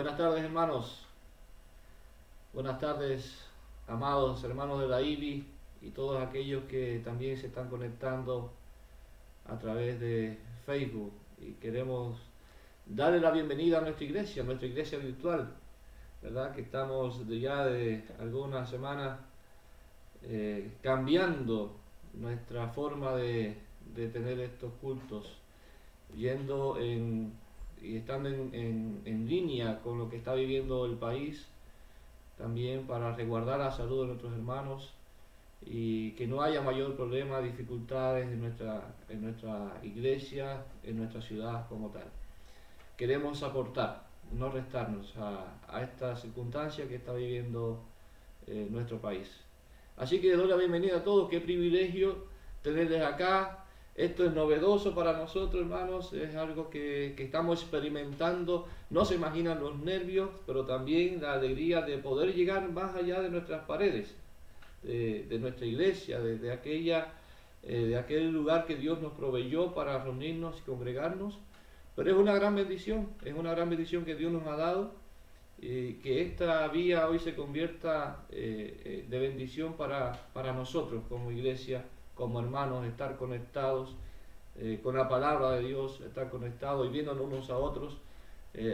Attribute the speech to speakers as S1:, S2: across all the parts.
S1: Buenas tardes, hermanos. Buenas tardes, amados hermanos de la IBI y todos aquellos que también se están conectando a través de Facebook. Y queremos darle la bienvenida a nuestra iglesia virtual, ¿verdad? Que estamos ya de algunas semanas cambiando nuestra forma de tener estos cultos, y estando en línea con lo que está viviendo el país, también para resguardar la salud de nuestros hermanos y que no haya mayor problema, dificultades en nuestra iglesia, en nuestra ciudad como tal. Queremos aportar, no restarnos a esta circunstancia que está viviendo nuestro país. Así que doy la bienvenida a todos, qué privilegio tenerles acá. Esto es novedoso para nosotros, hermanos, es algo que estamos experimentando. No se imaginan los nervios, pero también la alegría de poder llegar más allá de nuestras paredes, de nuestra iglesia, de aquel lugar que Dios nos proveyó para reunirnos y congregarnos. Pero es una gran bendición que Dios nos ha dado, que esta vía hoy se convierta de bendición para nosotros como iglesia, como hermanos, estar conectados con la palabra de Dios, estar conectados y viéndonos unos a otros.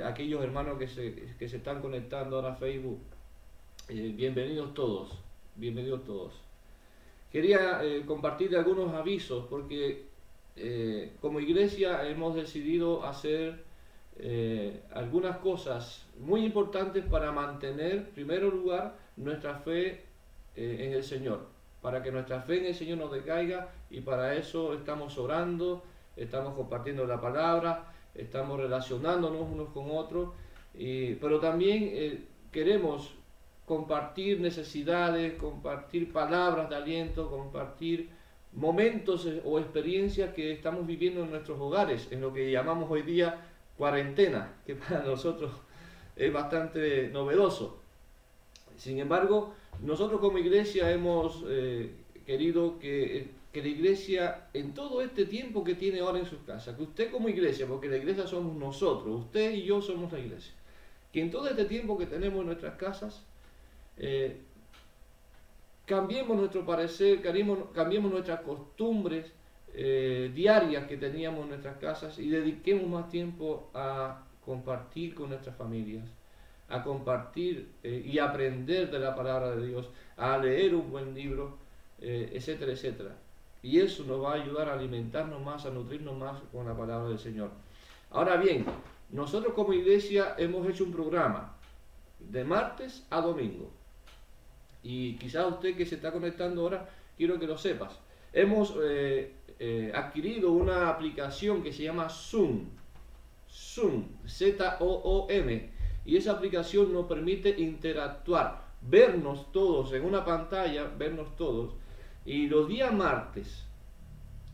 S1: Aquellos hermanos que se están conectando ahora a Facebook, bienvenidos todos, bienvenidos todos. Quería compartir algunos avisos porque como iglesia hemos decidido hacer algunas cosas muy importantes para mantener, en primer lugar, nuestra fe en el Señor, para que nuestra fe en el Señor no decaiga, y para eso estamos orando, estamos compartiendo la palabra, estamos relacionándonos unos con otros, pero también queremos compartir necesidades, compartir palabras de aliento, compartir momentos o experiencias que estamos viviendo en nuestros hogares, en lo que llamamos hoy día cuarentena, que para nosotros es bastante novedoso. Sin embargo, nosotros como iglesia hemos querido que la iglesia, en todo este tiempo que tiene ahora en sus casas, que usted como iglesia, porque la iglesia somos nosotros, usted y yo somos la iglesia, que en todo este tiempo que tenemos en nuestras casas, cambiemos nuestro parecer, cambiemos nuestras costumbres diarias que teníamos en nuestras casas y dediquemos más tiempo a compartir con nuestras familias, a compartir y aprender de la palabra de Dios, a leer un buen libro, etcétera, etcétera. Y eso nos va a ayudar a alimentarnos más, a nutrirnos más con la palabra del Señor. Ahora bien, nosotros como iglesia hemos hecho un programa de martes a domingo. Y quizás usted que se está conectando ahora, quiero que lo sepas. Hemos adquirido una aplicación que se llama Zoom, Z-O-O-M, y esa aplicación nos permite interactuar, vernos todos en una pantalla, vernos todos, y los días martes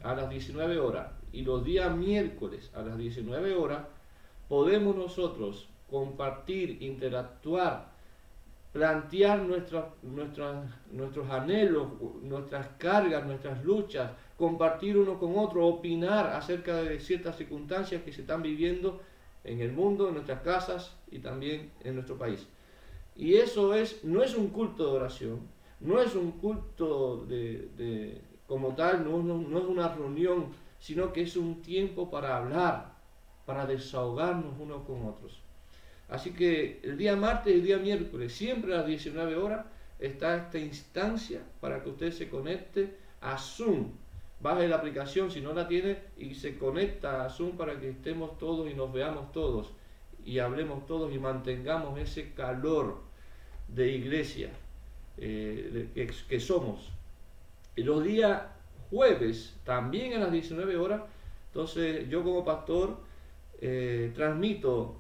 S1: a las 19 horas y los días miércoles a las 19 horas podemos nosotros compartir, interactuar, plantear nuestros anhelos, nuestras cargas, nuestras luchas, compartir uno con otro, opinar acerca de ciertas circunstancias que se están viviendo en el mundo, en nuestras casas y también en nuestro país. Y eso no es un culto de oración, no es un culto como tal, no es una reunión, sino que es un tiempo para hablar, para desahogarnos unos con otros. Así que el día martes y el día miércoles, siempre a las 19 horas, está esta instancia para que usted se conecte a Zoom. Baje la aplicación si no la tiene y se conecta a Zoom para que estemos todos y nos veamos todos y hablemos todos y mantengamos ese calor de iglesia que somos. Y los días jueves, también a las 19 horas, entonces yo como pastor transmito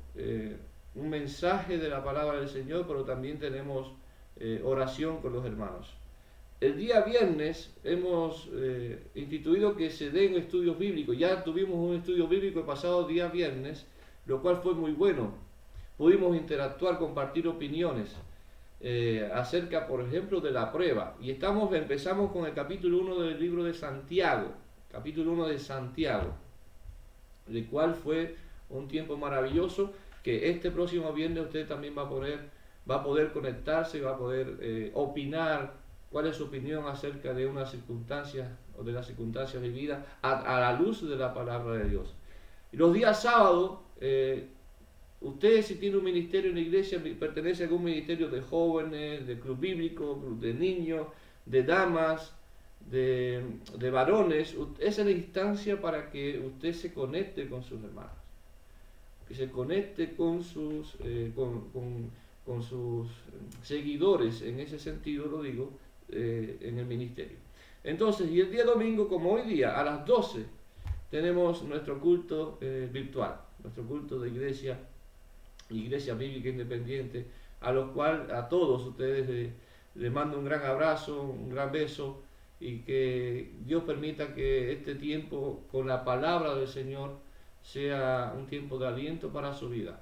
S1: un mensaje de la palabra del Señor, pero también tenemos oración con los hermanos. El día viernes hemos instituido que se den estudios bíblicos. Ya tuvimos un estudio bíblico el pasado día viernes, lo cual fue muy bueno. Pudimos interactuar, compartir opiniones acerca, por ejemplo, de la prueba. Y empezamos con el capítulo 1 del libro de Santiago, el cual fue un tiempo maravilloso. que este próximo viernes usted también va a poder conectarse y va a poder opinar cuál es su opinión acerca de una circunstancia o de las circunstancias vividas a la luz de la palabra de Dios. Y los días sábados, usted si tiene un ministerio en la iglesia, pertenece a algún ministerio de jóvenes, de club bíblico, de niños, de damas, de varones, esa es la instancia para que usted se conecte con sus hermanos, que se conecte con sus seguidores, en ese sentido lo digo, en el ministerio. Entonces, y el día domingo, como hoy día, a las 12, tenemos nuestro culto virtual, nuestro culto de iglesia bíblica independiente, a los cuales a todos ustedes les mando un gran abrazo, un gran beso, y que Dios permita que este tiempo con la palabra del Señor sea un tiempo de aliento para su vida.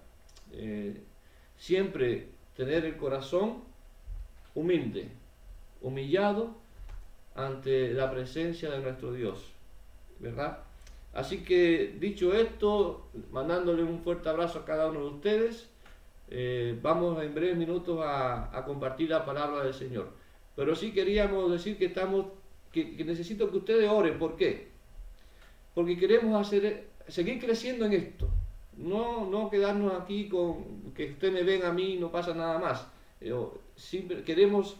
S1: Siempre tener el corazón humilde, humillado ante la presencia de nuestro Dios, ¿verdad? Así que, dicho esto, mandándole un fuerte abrazo a cada uno de ustedes, vamos en breves minutos a compartir la palabra del Señor. Pero sí queríamos decir que necesito que ustedes oren. ¿Por qué? Porque queremos seguir creciendo en esto. No quedarnos aquí con que usted me ven a mí y no pasa nada más. Queremos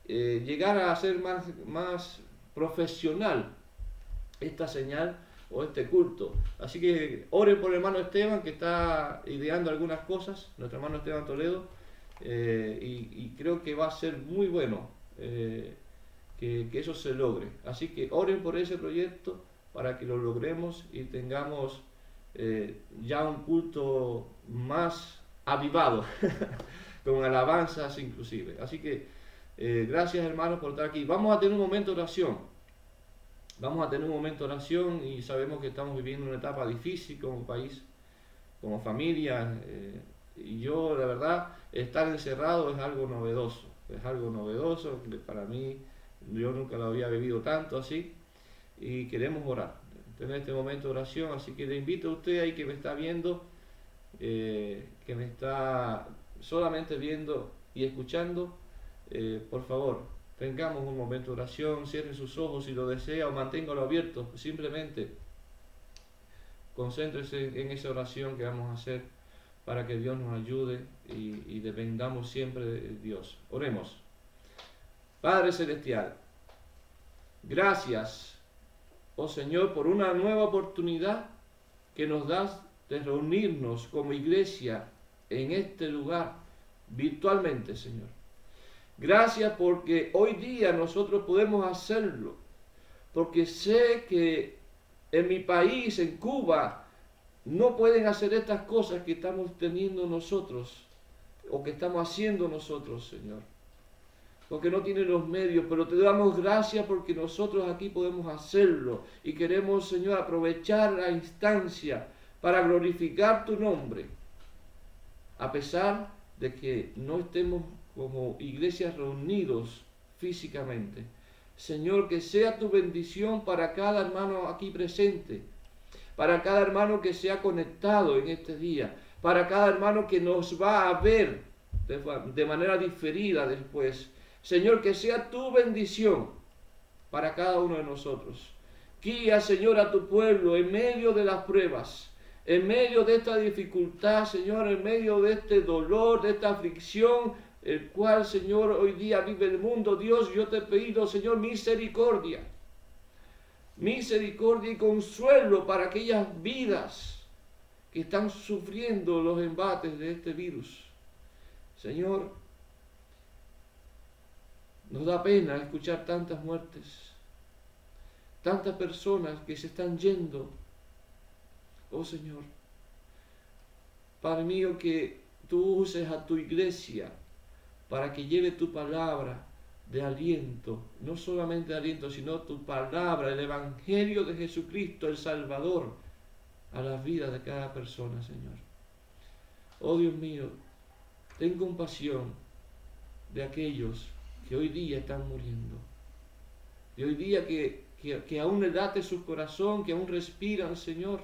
S1: llegar a ser más profesional esta señal o este culto. Así que oren por el hermano Esteban, que está ideando algunas cosas, nuestro hermano Esteban Toledo, y creo que va a ser muy bueno que eso se logre. Así que oren por ese proyecto para que lo logremos y tengamos ya un culto más avivado, con alabanzas inclusive. Así que gracias, hermanos, por estar aquí. Vamos a tener un momento de oración. Y sabemos que estamos viviendo una etapa difícil como país, como familia, y yo, la verdad, estar encerrado es algo novedoso que para mí, yo nunca lo había vivido tanto así, y queremos orar, tener este momento de oración. Así que le invito a usted ahí que me está viendo, que me está solamente viendo y escuchando, por favor, tengamos un momento de oración, cierre sus ojos si lo desea o manténgalo abierto, simplemente concéntrese en esa oración que vamos a hacer para que Dios nos ayude y dependamos siempre de Dios. Oremos. Padre Celestial, gracias, oh Señor, por una nueva oportunidad que nos das de reunirnos como iglesia en este lugar virtualmente, Señor. Gracias porque hoy día nosotros podemos hacerlo, porque sé que en mi país, en Cuba, no pueden hacer estas cosas que estamos teniendo nosotros, o que estamos haciendo nosotros, Señor, porque no tienen los medios, pero te damos gracias porque nosotros aquí podemos hacerlo, y queremos, Señor, aprovechar la instancia para glorificar tu nombre, a pesar de que no estemos como iglesias reunidos físicamente. Señor, que sea tu bendición para cada hermano aquí presente, para cada hermano que se ha conectado en este día, para cada hermano que nos va a ver de manera diferida después. Señor, que sea tu bendición para cada uno de nosotros. Guía, Señor, a tu pueblo en medio de las pruebas, en medio de esta dificultad, Señor, en medio de este dolor, de esta aflicción, el cual, Señor, hoy día vive el mundo. Dios, yo te pido, Señor, misericordia y consuelo para aquellas vidas que están sufriendo los embates de este virus. Señor, nos da pena escuchar tantas muertes, tantas personas que se están yendo. Oh Señor, Padre mío, que tú uses a tu iglesia para que lleve tu palabra de aliento, no solamente de aliento, sino tu palabra, el Evangelio de Jesucristo, el Salvador, a la vida de cada persona, Señor. Oh Dios mío, ten compasión de aquellos que hoy día están muriendo, de hoy día que aún le late su corazón, que aún respiran, Señor,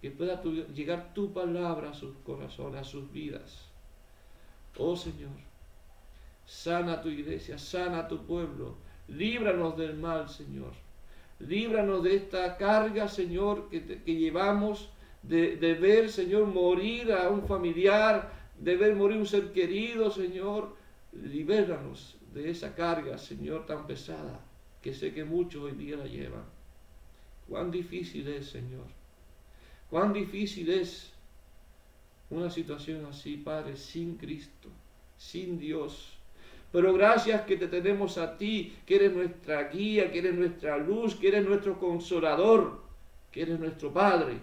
S1: que pueda llegar tu palabra a sus corazones, a sus vidas. Oh Señor, sana tu iglesia, sana tu pueblo, líbranos del mal, Señor. Líbranos de esta carga, Señor, que llevamos de ver, Señor, morir a un familiar, de ver morir un ser querido, Señor. Libéranos de esa carga, Señor, tan pesada, que sé que muchos hoy día la llevan. Cuán difícil es, Señor. Cuán difícil es una situación así, Padre, sin Cristo, sin Dios. Pero gracias que te tenemos a ti, que eres nuestra guía, que eres nuestra luz, que eres nuestro consolador, que eres nuestro Padre.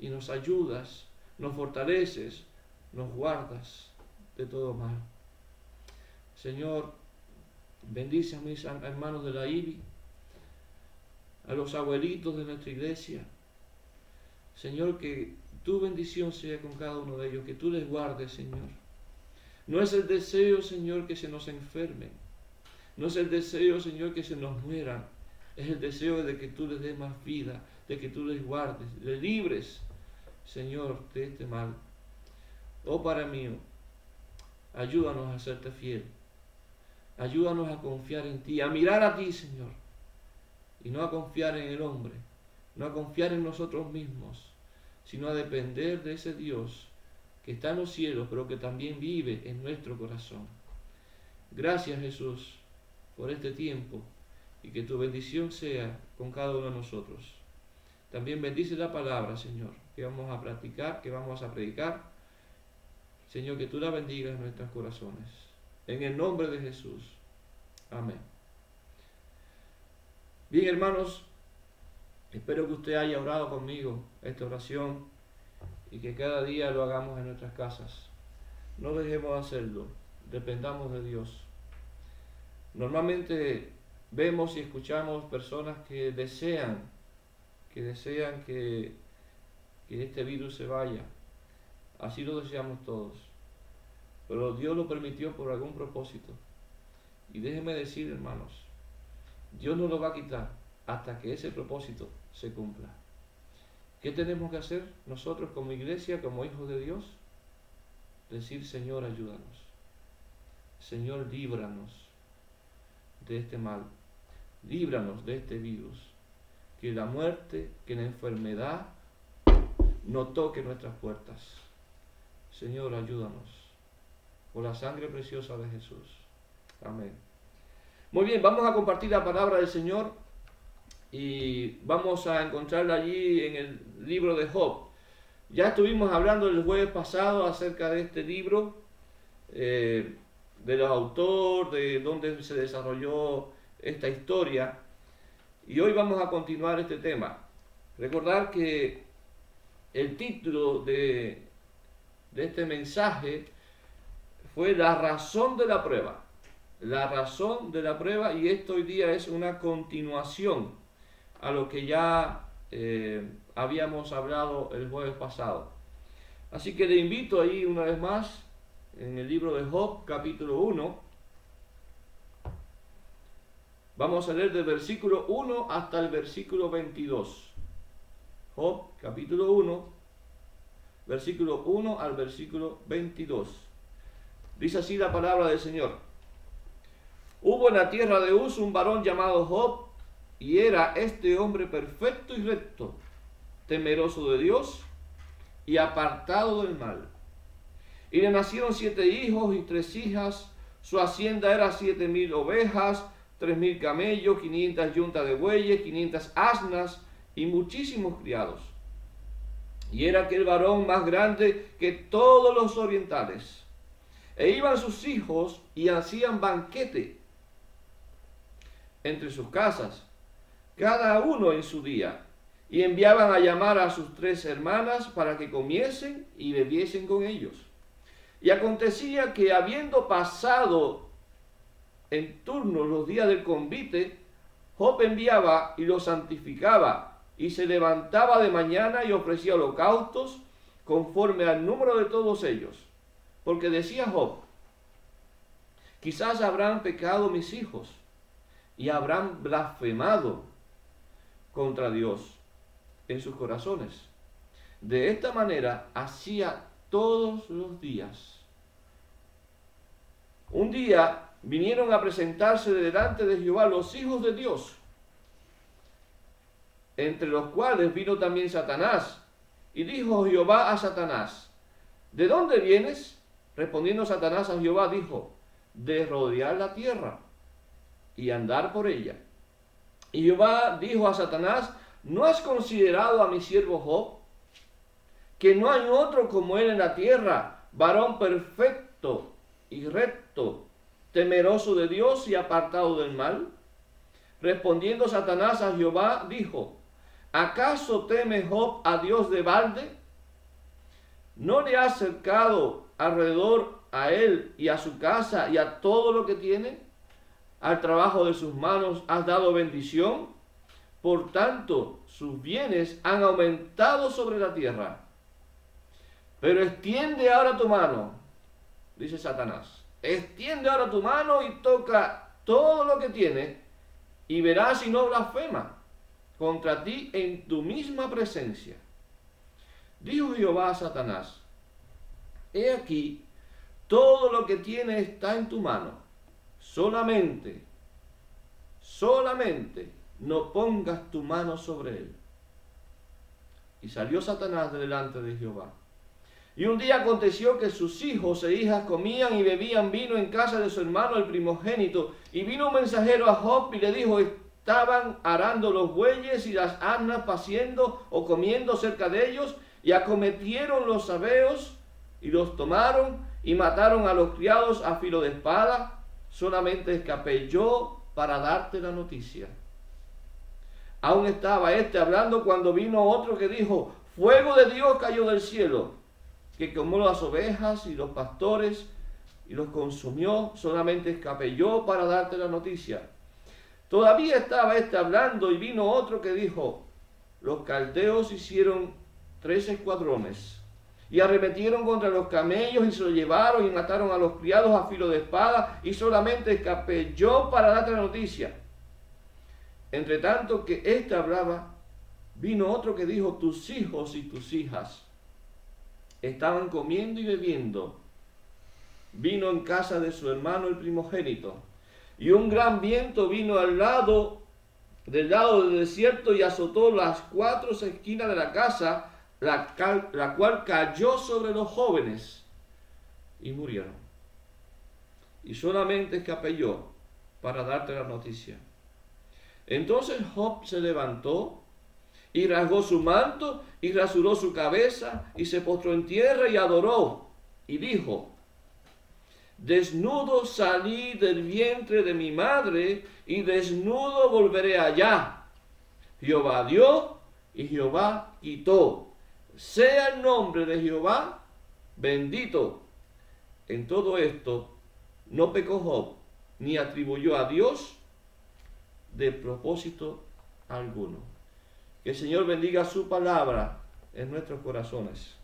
S1: Y nos ayudas, nos fortaleces, nos guardas de todo mal. Señor, bendice a mis hermanos de la IBI, a los abuelitos de nuestra iglesia. Señor, que tu bendición sea con cada uno de ellos, que tú les guardes, Señor. No es el deseo, Señor, que se nos enfermen. No es el deseo, Señor, que se nos mueran. Es el deseo de que tú les des más vida, de que tú les guardes, les libres, Señor, de este mal. Oh, Padre mío, ayúdanos a serte fiel. Ayúdanos a confiar en ti, a mirar a ti, Señor. Y no a confiar en el hombre, no a confiar en nosotros mismos, sino a depender de ese Dios que está en los cielos, pero que también vive en nuestro corazón. Gracias, Jesús, por este tiempo, y que tu bendición sea con cada uno de nosotros. También bendice la palabra, Señor, que vamos a practicar, que vamos a predicar. Señor, que tú la bendigas en nuestros corazones. En el nombre de Jesús. Amén. Bien, hermanos, espero que usted haya orado conmigo esta oración y que cada día lo hagamos en nuestras casas. No dejemos de hacerlo, dependamos de Dios. Normalmente vemos y escuchamos personas que desean que este virus se vaya. Así lo deseamos todos. Pero Dios lo permitió por algún propósito. Y déjenme decir, hermanos, Dios no lo va a quitar hasta que ese propósito se cumpla. ¿Qué tenemos que hacer nosotros como iglesia, como hijos de Dios? Decir, Señor, ayúdanos. Señor, líbranos de este mal. Líbranos de este virus. Que la muerte, que la enfermedad no toque nuestras puertas. Señor, ayúdanos. Por la sangre preciosa de Jesús. Amén. Muy bien, vamos a compartir la palabra del Señor. Y vamos a encontrarla allí en el libro de Job. Ya estuvimos hablando el jueves pasado acerca de este libro, de los autores, de dónde se desarrolló esta historia. Y hoy vamos a continuar este tema. Recordar que el título de este mensaje fue La razón de la prueba. La razón de la prueba, y esto hoy día es una continuación a lo que ya habíamos hablado el jueves pasado. Así que le invito ahí una vez más en el libro de Job, capítulo 1. Vamos a leer del versículo 1 hasta el versículo 22. Job, capítulo 1, versículo 1 al versículo 22. Dice así la palabra del Señor. Hubo en la tierra de Uz un varón llamado Job, y era este hombre perfecto y recto, temeroso de Dios y apartado del mal. Y le nacieron 7 hijos y 3 hijas. Su hacienda era 7,000 ovejas, 3,000 camellos, 500 yuntas de bueyes, 500 asnas y muchísimos criados. Y era aquel varón más grande que todos los orientales. E iban sus hijos y hacían banquete entre sus casas, cada uno en su día, y enviaban a llamar a sus 3 hermanas para que comiesen y bebiesen con ellos. Y acontecía que, habiendo pasado en turno los días del convite, Job enviaba y los santificaba, y se levantaba de mañana y ofrecía holocaustos conforme al número de todos ellos. Porque decía Job, quizás habrán pecado mis hijos, y habrán blasfemado contra Dios en sus corazones, De esta manera hacía todos los días. Un día vinieron a presentarse delante de Jehová los hijos de Dios, entre los cuales vino también Satanás. Y dijo Jehová a Satanás: ¿de dónde vienes? Respondiendo Satanás a Jehová, dijo: de rodear la tierra y andar por ella. Y Jehová dijo a Satanás: ¿no has considerado a mi siervo Job, que no hay otro como él en la tierra, varón perfecto y recto, temeroso de Dios y apartado del mal? Respondiendo Satanás a Jehová, dijo: ¿acaso teme Job a Dios de balde? ¿No le has cercado alrededor a él y a su casa y a todo lo que tiene? Al trabajo de sus manos has dado bendición. Por tanto, sus bienes han aumentado sobre la tierra. Pero extiende ahora tu mano, dice Satanás. Extiende ahora tu mano y toca todo lo que tiene, y verás si no blasfema contra ti en tu misma presencia. Dijo Jehová a Satanás: he aquí, todo lo que tiene está en tu mano. Solamente no pongas tu mano sobre él. Y salió Satanás de delante de Jehová. Y un día aconteció que sus hijos e hijas comían y bebían vino en casa de su hermano el primogénito. Y vino un mensajero a Job y le dijo: estaban arando los bueyes y las asnas paciendo o comiendo cerca de ellos, y acometieron los sabeos y los tomaron y mataron a los criados a filo de espada. Solamente escapé yo para darte la noticia. Aún estaba hablando cuando vino otro que dijo: fuego de Dios cayó del cielo, que quemó las ovejas y los pastores y los consumió. Solamente escapé yo para darte la noticia. Todavía estaba hablando y vino otro que dijo: los caldeos hicieron 3 escuadrones y arremetieron contra los camellos y se los llevaron y mataron a los criados a filo de espada, y solamente escapé yo para darte la noticia. Entre tanto que hablaba, vino otro que dijo: tus hijos y tus hijas estaban comiendo y bebiendo vino en casa de su hermano el primogénito, y un gran viento vino del lado del desierto y azotó las 4 esquinas de la casa, la cual cayó sobre los jóvenes y murieron. Y solamente escapé yo para darte la noticia. Entonces Job se levantó y rasgó su manto y rasuró su cabeza y se postró en tierra y adoró y dijo: desnudo salí del vientre de mi madre y desnudo volveré allá. Jehová dio y Jehová quitó. Sea el nombre de Jehová bendito. En todo esto no pecó Job, ni atribuyó a Dios de propósito alguno. Que el Señor bendiga su palabra en nuestros corazones.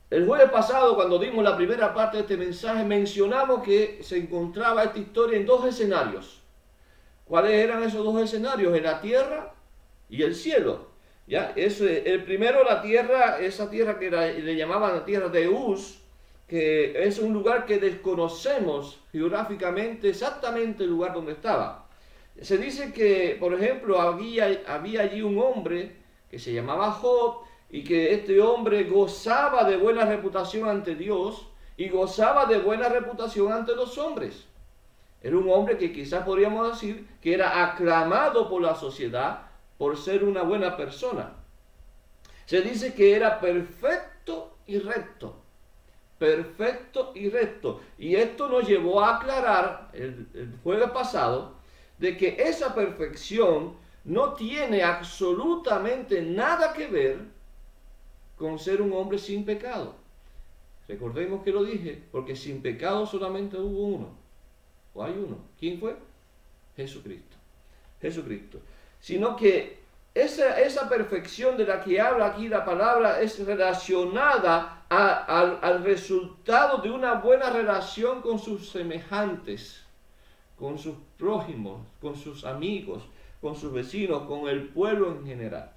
S1: El jueves pasado, cuando dimos la primera parte de este mensaje, mencionamos que se encontraba esta historia en 2 escenarios. ¿Cuáles eran esos 2 escenarios? En la tierra y el cielo. ¿Ya? El primero, la tierra, esa tierra que le llamaban la tierra de Uz, que es un lugar que desconocemos geográficamente exactamente el lugar donde estaba. Se dice que, por ejemplo, había allí un hombre que se llamaba Job, y que este hombre gozaba de buena reputación ante Dios y gozaba de buena reputación ante los hombres. Era un hombre que quizás podríamos decir que era aclamado por la sociedad por ser una buena persona. Se dice que era perfecto y recto. Perfecto y recto. Y esto nos llevó a aclarar el jueves pasado de que esa perfección no tiene absolutamente nada que ver con ser un hombre sin pecado. Recordemos que lo dije, porque sin pecado solamente hubo uno, o hay uno. ¿Quién fue? Jesucristo. Jesucristo. Sino que esa perfección de la que habla aquí la palabra es relacionada al resultado de una buena relación con sus semejantes, con sus prójimos, con sus amigos, con sus vecinos, con el pueblo en general.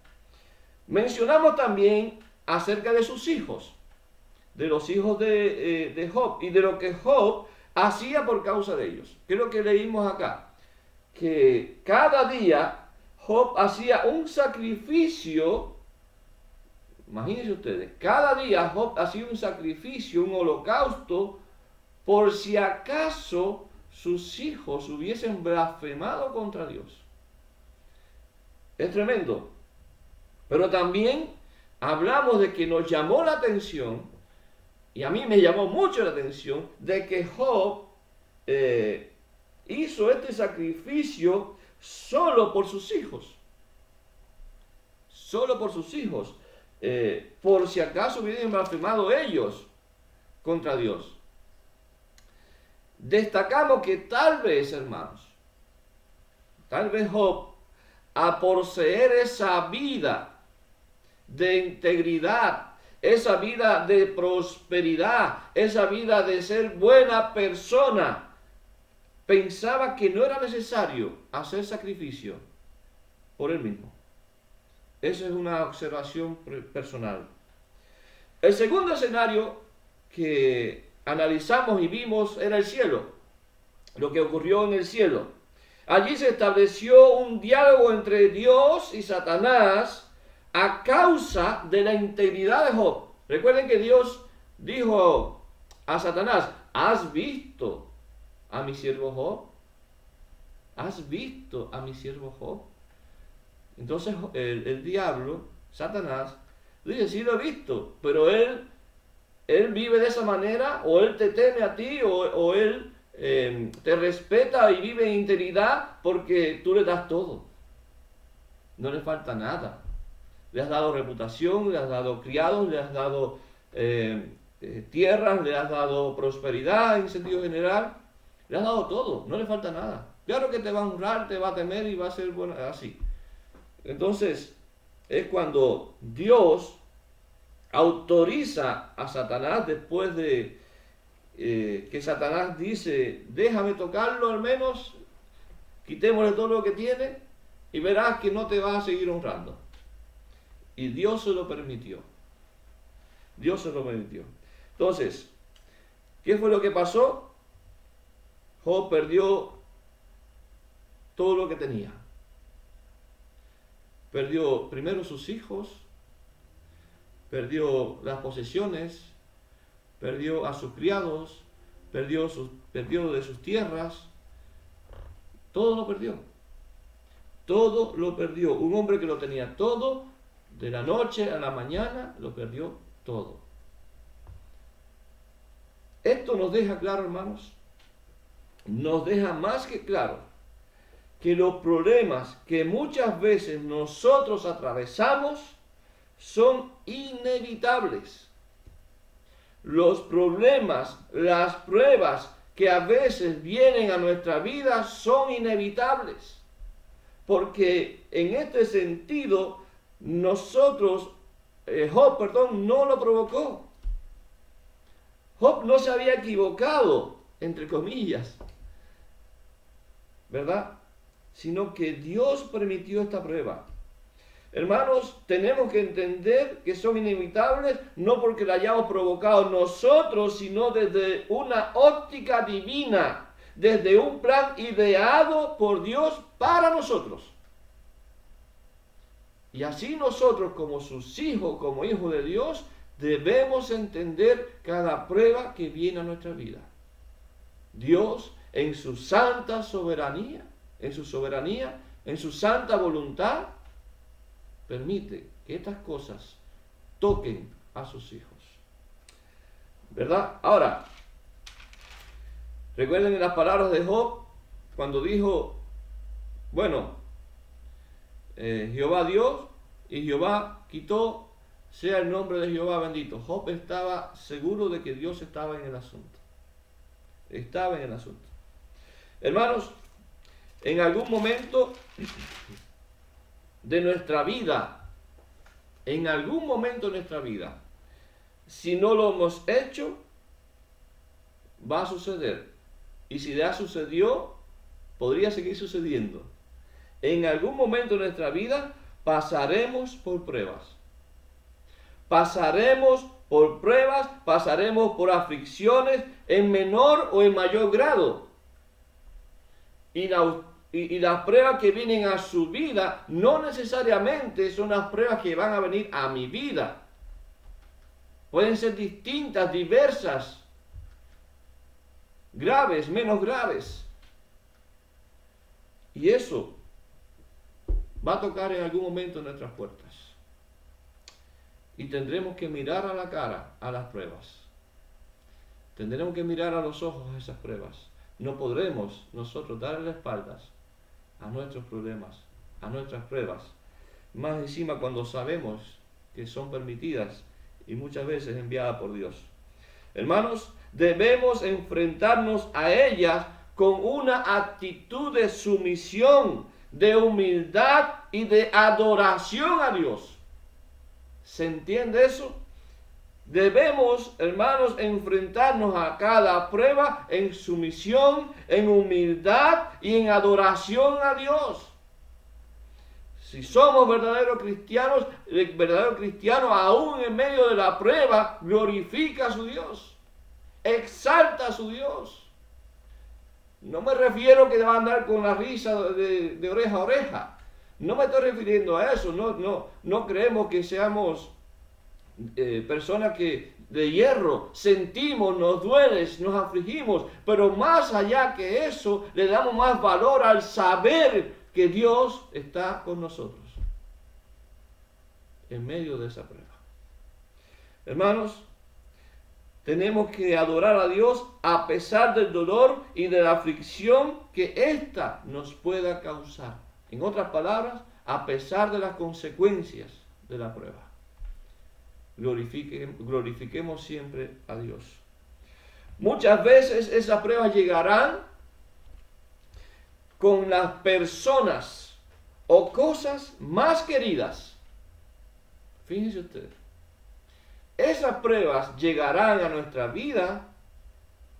S1: Mencionamos también acerca de sus hijos, de los hijos de Job y de lo que Job hacía por causa de ellos. ¿Qué es lo que leímos acá? Que cada día Job hacía un sacrificio. Imagínense ustedes, cada día Job hacía un sacrificio, un holocausto, por si acaso sus hijos hubiesen blasfemado contra Dios. Es tremendo. Pero también hablamos de que nos llamó la atención, y a mí me llamó mucho la atención, de que Job hizo este sacrificio solo por sus hijos. Solo por sus hijos. Por si acaso hubiesen blasfemado ellos contra Dios. Destacamos que tal vez, hermanos, tal vez Job, a poseer esa vida de integridad, esa vida de prosperidad, esa vida de ser buena persona, pensaba que no era necesario hacer sacrificio por él mismo. Esa es una observación personal. El segundo escenario que analizamos y vimos era el cielo, lo que ocurrió en el cielo. Allí se estableció un diálogo entre Dios y Satanás a causa de la integridad de Job. Recuerden que Dios dijo a Satanás: ¿has visto a mi siervo Job? ¿Has visto a mi siervo Job? Entonces el diablo, Satanás, dice: sí lo he visto, pero él vive de esa manera, o él te teme a ti, o él te respeta y vive en integridad porque tú le das todo. No le falta nada. Le has dado reputación, le has dado criados, le has dado tierras, le has dado prosperidad en sentido general. Le has dado todo, no le falta nada. Claro que te va a honrar, te va a temer y va a ser bueno, así. Entonces, es cuando Dios autoriza a Satanás, después de que Satanás dice: déjame tocarlo al menos, quitémosle todo lo que tiene y verás que no te va a seguir honrando. Y Dios se lo permitió. Dios se lo permitió. Entonces, ¿qué fue lo que pasó? Job perdió todo lo que tenía. Perdió primero sus hijos, perdió las posesiones, perdió a sus criados, perdió de sus tierras. Todo lo perdió. Todo lo perdió. Un hombre que lo tenía todo, de la noche a la mañana, lo perdió todo. Esto nos deja claro, hermanos, nos deja más que claro que los problemas que muchas veces nosotros atravesamos son inevitables. Los problemas, las pruebas que a veces vienen a nuestra vida son inevitables. Porque en este sentido, Job no lo provocó. Job no se había equivocado, entre comillas, ¿verdad? Sino que Dios permitió esta prueba. Hermanos, tenemos que entender que son inevitables, no porque la hayamos provocado nosotros, sino desde una óptica divina, desde un plan ideado por Dios para nosotros. Y así nosotros, como sus hijos, como hijos de Dios, debemos entender cada prueba que viene a nuestra vida. Dios, en su santa soberanía, en su santa voluntad, permite que estas cosas toquen a sus hijos. ¿Verdad? Ahora, recuerden las palabras de Job cuando dijo: bueno, Jehová Dios y Jehová quitó, sea el nombre de Jehová bendito. Job estaba seguro de que Dios estaba en el asunto. Estaba en el asunto. Hermanos, en algún momento de nuestra vida, si no lo hemos hecho, va a suceder. Y si ya sucedió, podría seguir sucediendo. En algún momento de nuestra vida pasaremos por pruebas. Pasaremos por pruebas, pasaremos por aflicciones en menor o en mayor grado. Y las pruebas que vienen a su vida no necesariamente son las pruebas que van a venir a mi vida. Pueden ser distintas, diversas, graves, menos graves. Y eso va a tocar en algún momento nuestras puertas. Y tendremos que mirar a la cara a las pruebas. Tendremos que mirar a los ojos a esas pruebas. No podremos nosotros darle las espaldas a nuestros problemas, a nuestras pruebas. Más encima cuando sabemos que son permitidas y muchas veces enviadas por Dios. Hermanos, debemos enfrentarnos a ellas con una actitud de sumisión, de humildad y de adoración a Dios. ¿Se entiende eso? Debemos, hermanos, enfrentarnos a cada prueba en sumisión, en humildad y en adoración a Dios. Si somos verdaderos cristianos, el verdadero cristiano aún en medio de la prueba glorifica a su Dios, exalta a su Dios. No me refiero que va a andar con la risa de oreja a oreja. No me estoy refiriendo a eso. No creemos que seamos personas que de hierro, sentimos, nos duele, nos afligimos, pero más allá que eso, le damos más valor al saber que Dios está con nosotros en medio de esa prueba. Hermanos, tenemos que adorar a Dios a pesar del dolor y de la aflicción que ésta nos pueda causar. En otras palabras, a pesar de las consecuencias de la prueba. Glorifiquemos siempre a Dios. Muchas veces esas pruebas llegarán con las personas o cosas más queridas. Fíjense ustedes. Esas pruebas llegarán a nuestra vida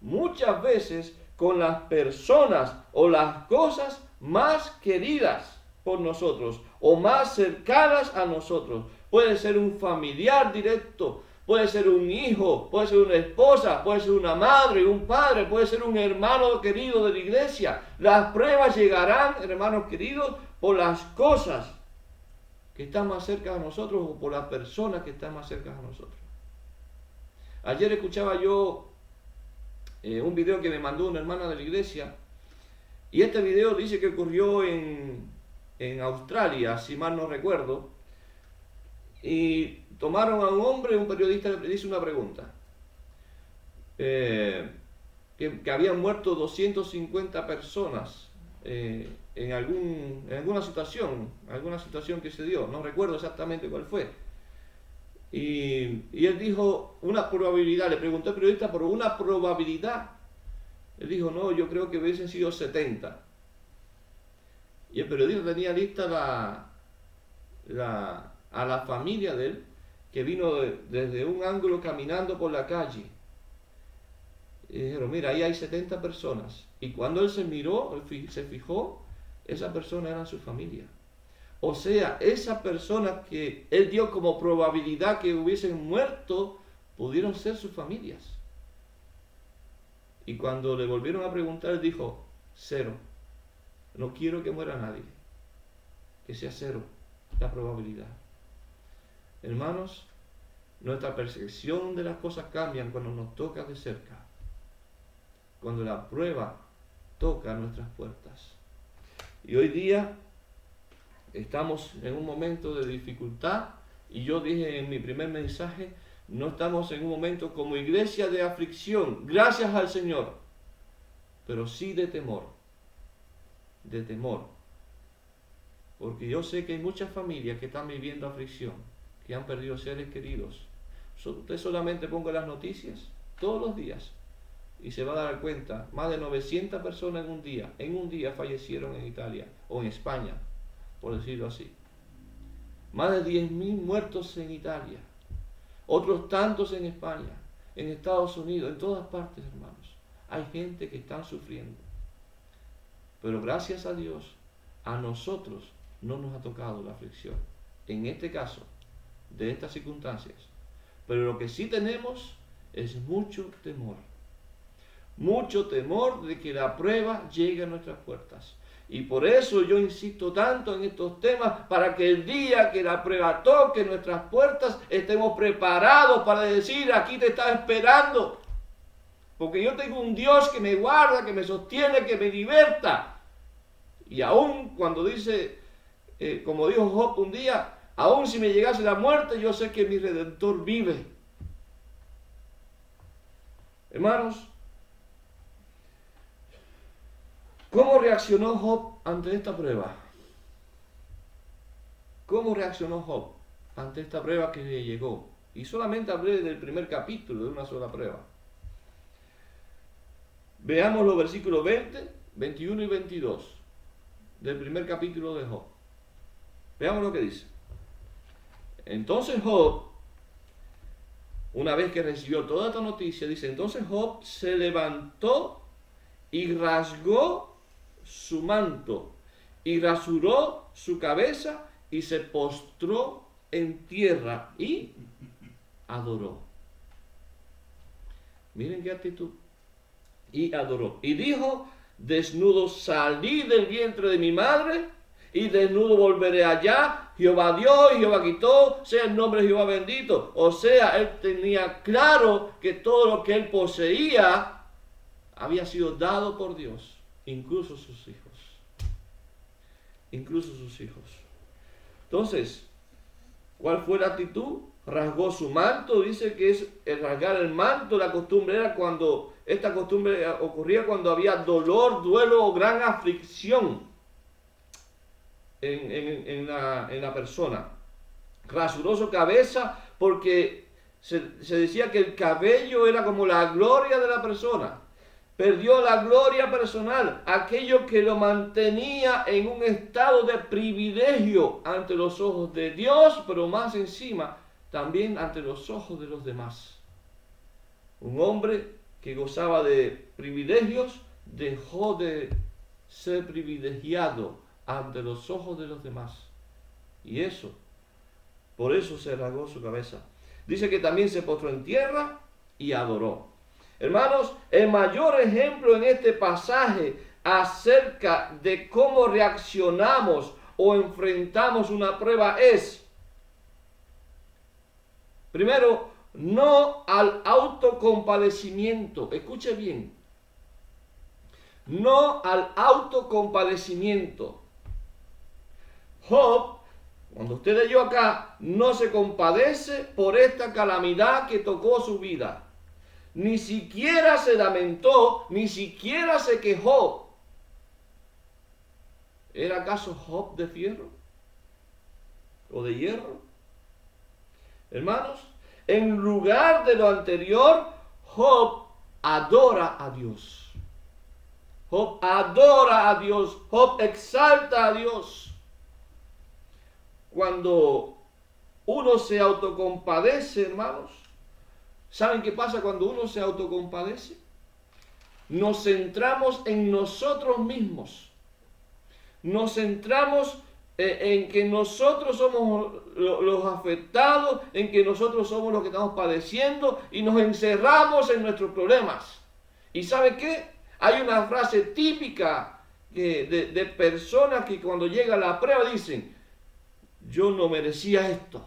S1: muchas veces con las personas o las cosas más queridas por nosotros o más cercanas a nosotros. Puede ser un familiar directo, puede ser un hijo, puede ser una esposa, puede ser una madre, un padre, puede ser un hermano querido de la iglesia. Las pruebas llegarán, hermanos queridos, por las cosas que están más cerca de nosotros o por las personas que están más cerca de nosotros. Ayer escuchaba yo un video que me mandó una hermana de la iglesia y este video dice que ocurrió en Australia, si mal no recuerdo. Y tomaron a un hombre, un periodista le hizo una pregunta. Que habían muerto 250 personas en alguna situación que se dio. No recuerdo exactamente cuál fue. Y él dijo una probabilidad. Le preguntó al periodista por una probabilidad. Él dijo, no, yo creo que hubiesen sido 70. Y el periodista tenía lista a la familia de él, que vino desde un ángulo caminando por la calle. Y dijeron, mira, ahí hay 70 personas. Y cuando él se miró, se fijó, esas personas eran su familia. O sea, esas personas que él dio como probabilidad que hubiesen muerto, pudieron ser sus familias. Y cuando le volvieron a preguntar, él dijo, 0. No quiero que muera nadie. Que sea 0 la probabilidad. Hermanos, nuestra percepción de las cosas cambian cuando nos toca de cerca, cuando la prueba toca nuestras puertas. Y hoy día estamos en un momento de dificultad y yo dije en mi primer mensaje, no estamos en un momento como iglesia de aflicción, gracias al Señor, pero sí de temor, porque yo sé que hay muchas familias que están viviendo aflicción, que han perdido seres queridos. Usted solamente ponga las noticias todos los días y se va a dar cuenta, más de 900 personas en un día fallecieron en Italia o en España, por decirlo así. Más de 10.000 muertos en Italia, otros tantos en España, en Estados Unidos, en todas partes, hermanos. Hay gente que está sufriendo. Pero gracias a Dios, a nosotros no nos ha tocado la aflicción. En este caso, de estas circunstancias, Pero lo que sí tenemos es mucho temor. Mucho temor de que la prueba llegue a nuestras puertas. Y por eso yo insisto tanto en estos temas, para que el día que la prueba toque nuestras puertas, estemos preparados para decir: aquí te está esperando. Porque yo tengo un Dios que me guarda, que me sostiene, que me liberta. Y aún cuando dice, como dijo Job un día: aún si me llegase la muerte, yo sé que mi Redentor vive. Hermanos, ¿cómo reaccionó Job ante esta prueba? ¿Cómo reaccionó Job ante esta prueba que le llegó? Y solamente hablé del primer capítulo, de una sola prueba. Veamos los versículos 20, 21 y 22 del primer capítulo de Job. Veamos lo que dice. Entonces Job, una vez que recibió toda esta noticia, dice: entonces Job se levantó y rasgó su manto y rasuró su cabeza y se postró en tierra y adoró. Miren qué actitud. Y adoró. Y dijo: desnudo salí del vientre de mi madre, y desnudo volveré allá. Jehová dio y Jehová quitó, sea el nombre de Jehová bendito. O sea, él tenía claro que todo lo que él poseía había sido dado por Dios, incluso sus hijos. Incluso sus hijos. Entonces, ¿cuál fue la actitud? Rasgó su manto. Dice que es el rasgar el manto. La costumbre era cuando, esta costumbre ocurría cuando había dolor, duelo o gran aflicción en la persona. Rasuró su cabeza porque se decía que el cabello era como la gloria de la persona. Perdió la gloria personal, aquello que lo mantenía en un estado de privilegio ante los ojos de Dios, pero más encima también ante los ojos de los demás. Un hombre que gozaba de privilegios dejó de ser privilegiado ante los ojos de los demás. Y eso, por eso se rasgó su cabeza. Dice que también se postró en tierra y adoró. Hermanos, el mayor ejemplo en este pasaje acerca de cómo reaccionamos o enfrentamos una prueba es, primero, no al autocompadecimiento. Escuche bien. No al autocompadecimiento. Job, cuando usted leyó acá, no se compadece por esta calamidad que tocó su vida. Ni siquiera se lamentó, ni siquiera se quejó. ¿Era acaso Job de fierro o de hierro? Hermanos, en lugar de lo anterior, Job adora a Dios. Job adora a Dios. Job exalta a Dios. Cuando uno se autocompadece, hermanos, ¿saben qué pasa cuando uno se autocompadece? Nos centramos en nosotros mismos. Nos centramos en que nosotros somos los afectados, en que nosotros somos los que estamos padeciendo y nos encerramos en nuestros problemas. ¿Y sabe qué? Hay una frase típica de personas que cuando llega la prueba dicen: yo no merecía esto.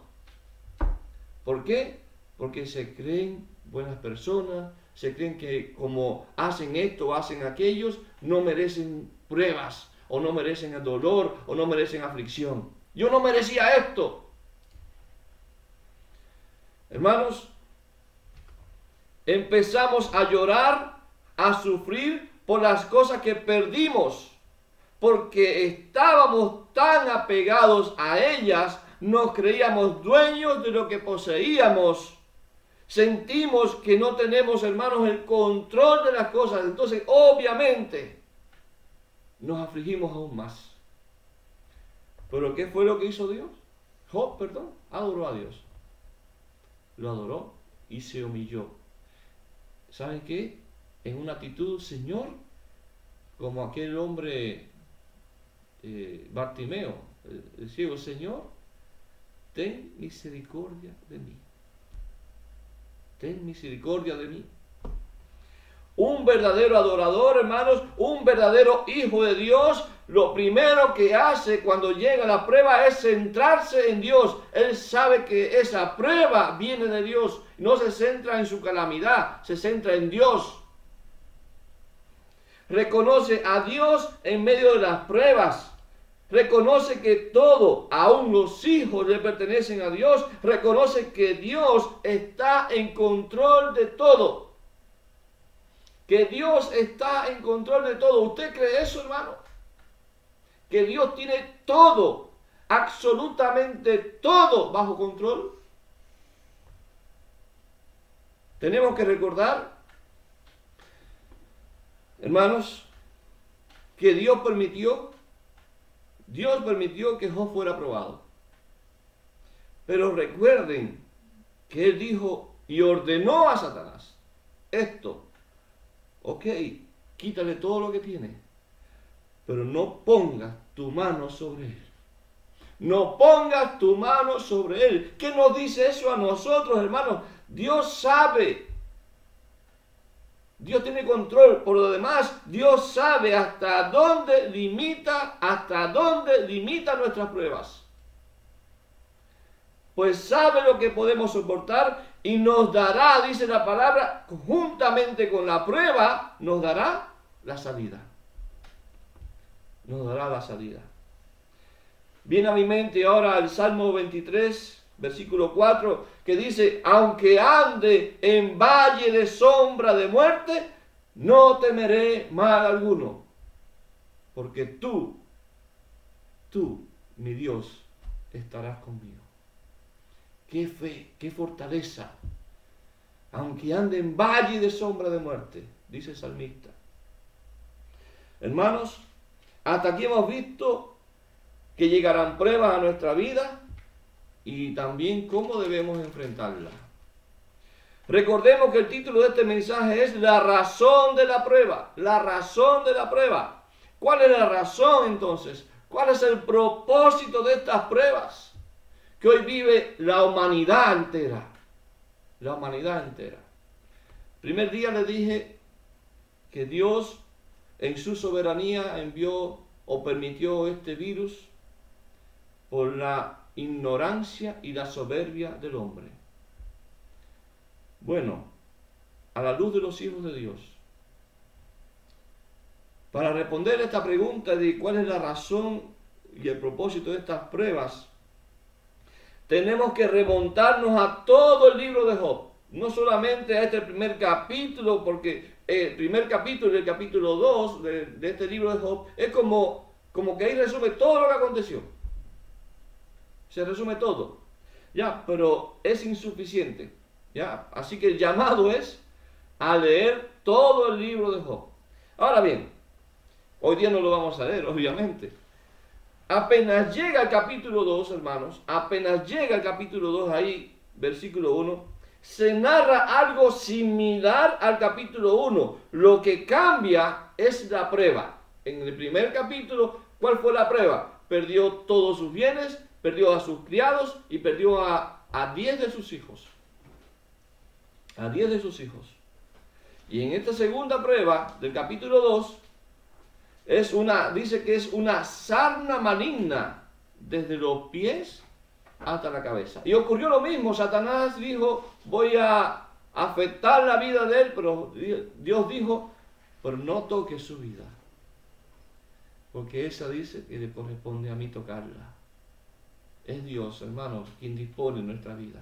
S1: ¿Por qué? Porque se creen buenas personas, se creen que como hacen esto o hacen aquellos, no merecen pruebas, o no merecen el dolor, o no merecen aflicción. Yo no merecía esto. Hermanos, empezamos a llorar, a sufrir por las cosas que perdimos, porque estábamos tan apegados a ellas, nos creíamos dueños de lo que poseíamos. Sentimos que no tenemos, hermanos, el control de las cosas. Entonces, obviamente, nos afligimos aún más. ¿Pero qué fue lo que hizo Dios? Job, adoró a Dios. Lo adoró y se humilló. ¿Saben qué? En una actitud, Señor, como aquel hombre Bartimeo, el ciego: Señor, ten misericordia de mí. ten misericordia de mí. Un verdadero adorador, hermanos, un verdadero hijo de Dios, lo primero que hace cuando llega la prueba es centrarse en Dios. Él sabe que esa prueba viene de Dios. No se centra en su calamidad, se centra en Dios. Reconoce a Dios en medio de las pruebas. Reconoce que todo, aún los hijos, le pertenecen a Dios. Reconoce que Dios está en control de todo. Que Dios está en control de todo. ¿Usted cree eso, hermano? Que Dios tiene todo, absolutamente todo bajo control. Tenemos que recordar, hermanos, que Dios permitió que Job fuera probado. Pero recuerden que Él dijo y ordenó a Satanás esto. Ok, quítale todo lo que tiene, pero no pongas tu mano sobre él. No pongas tu mano sobre él. ¿Qué nos dice eso a nosotros, hermanos? Dios sabe. Dios tiene control. Por lo demás, Dios sabe hasta dónde limita nuestras pruebas. Pues sabe lo que podemos soportar y nos dará, dice la palabra, juntamente con la prueba, nos dará la salida. Nos dará la salida. Viene a mi mente ahora el Salmo 23, versículo 4, que dice, aunque ande en valle de sombra de muerte, no temeré mal alguno, porque tú, mi Dios, estarás conmigo. Qué fe, qué fortaleza. Aunque ande en valle de sombra de muerte, dice el salmista. Hermanos, hasta aquí hemos visto que llegarán pruebas a nuestra vida y también cómo debemos enfrentarlas. Recordemos que el título de este mensaje es La razón de la prueba. La razón de la prueba. ¿Cuál es la razón entonces? ¿Cuál es el propósito de estas pruebas que hoy vive la humanidad entera? La humanidad entera. Primer día le dije que Dios en su soberanía envió o permitió este virus por la ignorancia y la soberbia del hombre. Bueno, a la luz de los hijos de Dios, para responder a esta pregunta de cuál es la razón y el propósito de estas pruebas, tenemos que remontarnos a todo el libro de Job. No solamente a este primer capítulo, porque el primer capítulo y el capítulo 2 de este libro de Job es como que ahí resume todo lo que aconteció. Se resume todo. Ya, pero es insuficiente. Ya, así que el llamado es a leer todo el libro de Job. Ahora bien, hoy día no lo vamos a leer, obviamente. Apenas llega el capítulo 2, hermanos, apenas llega el capítulo 2 ahí, versículo 1, se narra algo similar al capítulo 1. Lo que cambia es la prueba. En el primer capítulo, ¿cuál fue la prueba? Perdió todos sus bienes, perdió a sus criados y perdió a 10 de sus hijos. A 10 de sus hijos. Y en esta segunda prueba del capítulo 2, dice que es una sarna maligna desde los pies hasta la cabeza. Y ocurrió lo mismo. Satanás dijo, voy a afectar la vida de él, pero Dios dijo, pero no toques su vida, porque esa dice que le corresponde a mí tocarla. Es Dios, hermanos, quien dispone nuestra vida.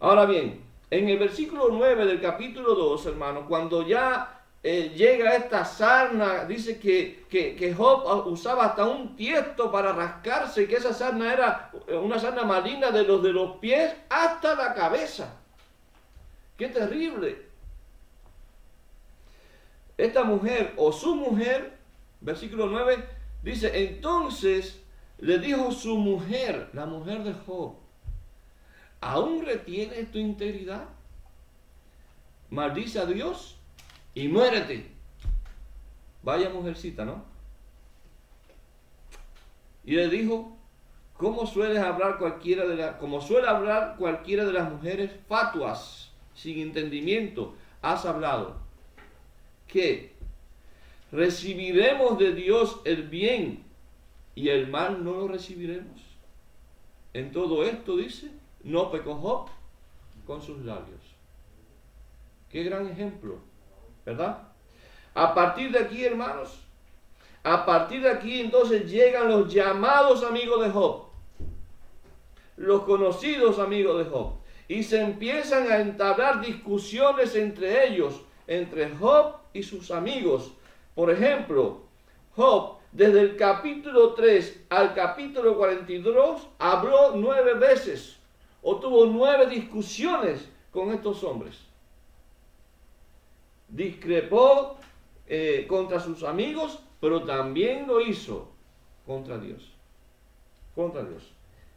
S1: Ahora bien, en el versículo 9 del capítulo 2, hermanos, cuando ya llega esta sarna, dice que Job usaba hasta un tiesto para rascarse, y que esa sarna era una sarna maligna de los pies hasta la cabeza. ¡Qué terrible! Esta mujer, o su mujer, versículo 9, dice, entonces le dijo su mujer, la mujer de Job, ¿aún retienes tu integridad? Maldice a Dios y muérete. Vaya mujercita, ¿no? Y le dijo, como suele hablar cualquiera de las mujeres fatuas, sin entendimiento, has hablado, que recibiremos de Dios el bien y el mal no lo recibiremos. En todo esto dice, no pecó Job con sus labios. Qué gran ejemplo, ¿verdad? A partir de aquí, hermanos, a partir de aquí entonces llegan los llamados amigos de Job, los conocidos amigos de Job, y se empiezan a entablar discusiones entre ellos, entre Job y sus amigos. Por ejemplo, Job, desde el capítulo 3 al capítulo 42, habló 9 veces, o tuvo 9 discusiones con estos hombres. Discrepó contra sus amigos, pero también lo hizo contra Dios. Contra Dios.